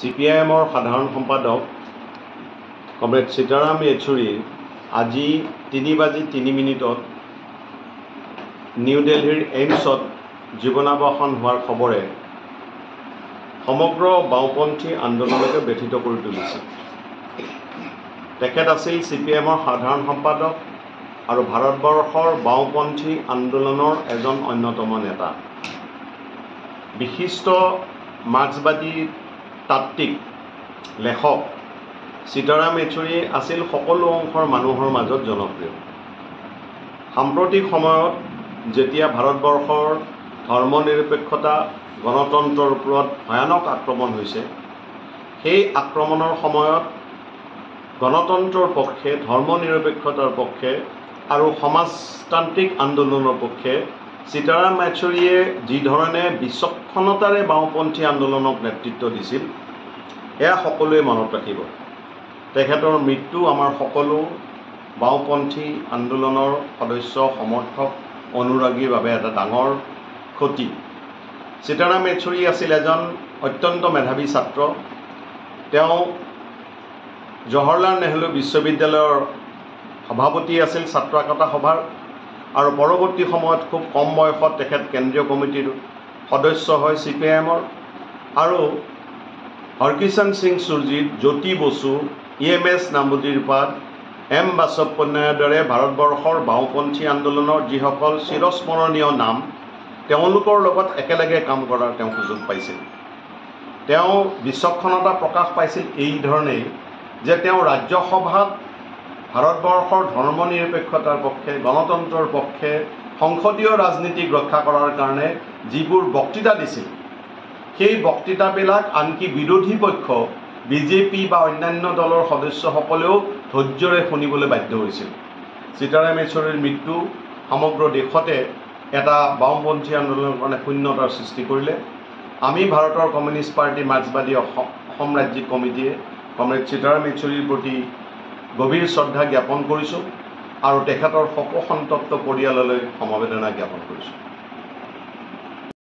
CPIMৰ সাধাৰণ সম্পাদক কমৰেড সীতাৰাম য়েচুৰী আজি 3:03 নিউ দিল্লীৰ এইমছত জীৱনাৱসান হোৱাৰ খবৰে সমগ্ৰ বাওঁপন্থী আন্দোলনকে ব্যথিত কৰি তুলিছে। তেখেত আছিল CPIMৰ সাধাৰণ সম্পাদক আৰু ভাৰতবৰ্ষৰ বাওঁপন্থী আন্দোলনৰ এজন অন্যতম নেতা। বিশিষ্ট মাৰ্ক্সবাদী তাত্ত্বিক লেখক সীতাৰাম য়েচুৰী আছিল সকলো অংশৰ মানুহৰ মাজত জনপ্ৰিয়। সাম্প্ৰতিক সময়ত যেতিয়া ভাৰতবৰ্ষৰ ধৰ্মনিৰপেক্ষতা গণতন্ত্ৰৰ ওপৰত ভয়ানক আক্ৰমণ হৈছে, সেই আক্ৰমণৰ সময়ত গণতন্ত্ৰৰ পক্ষে, ধৰ্মনিৰপেক্ষতাৰ পক্ষে আৰু সমাজতান্ত্ৰিক আন্দোলনৰ পক্ষে সীতাৰাম য়েচুৰীয়ে যি ধৰণে বিচক্ষণতাৰে বাওঁপন্থী আন্দোলনক নেতৃত্ব দিছিল, এয়া সকলোৱে মনত ৰাখিব। তেখেতৰ মৃত্যু আমাৰ সকলো বাওঁপন্থী আন্দোলনৰ সদস্য, সমৰ্থক, অনুৰাগীৰ বাবে এটা ডাঙৰ ক্ষতি। সীতাৰাম য়েচুৰী আছিল এজন অত্যন্ত মেধাৱী ছাত্ৰ। তেওঁ জৱাহৰলাল নেহৰু বিশ্ববিদ্যালয়ৰ সভাপতি আছিল ছাত্ৰ একতা সভাৰ, আৰু পৰৱৰ্তী সময়ত খুব কম বয়সত তেখেত কেন্দ্ৰীয় কমিটিৰ সদস্য হয় CPIMৰ, আৰু হৰকিষণ সিং সুৰজিত, জ্যোতি বসু, EMS নাম্বুদিৰপাদ, M বাসৱপন্নাৰ দৰে ভাৰতবৰ্ষৰ বাওঁপন্থী আন্দোলনৰ যিসকল চিৰস্মৰণীয় নাম, তেওঁলোকৰ লগত একেলগে কাম কৰাৰ তেওঁ সুযোগ পাইছিল। তেওঁ বিচক্ষণতা প্ৰকাশ পাইছিল এই ধৰণেই যে তেওঁ ৰাজ্যসভাত ভাৰতবৰ্ষৰ ধৰ্মনিৰপেক্ষতাৰ পক্ষে, গণতন্ত্ৰৰ পক্ষে, সংসদীয় ৰাজনীতিক ৰক্ষা কৰাৰ কাৰণে যিবোৰ বক্তৃতা দিছিল, সেই বক্তৃতাবিলাক আনকি বিৰোধী পক্ষ BJP বা অন্যান্য দলৰ সদস্যসকলেও ধৈৰ্যৰে শুনিবলৈ বাধ্য হৈছিল। সীতাৰাম য়েচুৰীৰ মৃত্যু সমগ্ৰ দেশতে এটা বাওঁপন্থী আন্দোলনৰ কাৰণে শূন্যতাৰ সৃষ্টি কৰিলে। আমি ভাৰতৰ কমিউনিষ্ট পাৰ্টি মাৰ্ক্সবাদী অসম ৰাজ্যিক কমিটিয়ে কমৰেড সীতাৰাম য়েচুৰীৰ প্ৰতি গভীৰ শ্ৰদ্ধা জ্ঞাপন কৰিছোঁ আৰু তেখেতৰ শোকসন্তপ্ত পৰিয়াললৈ সমবেদনা জ্ঞাপন কৰিছোঁ।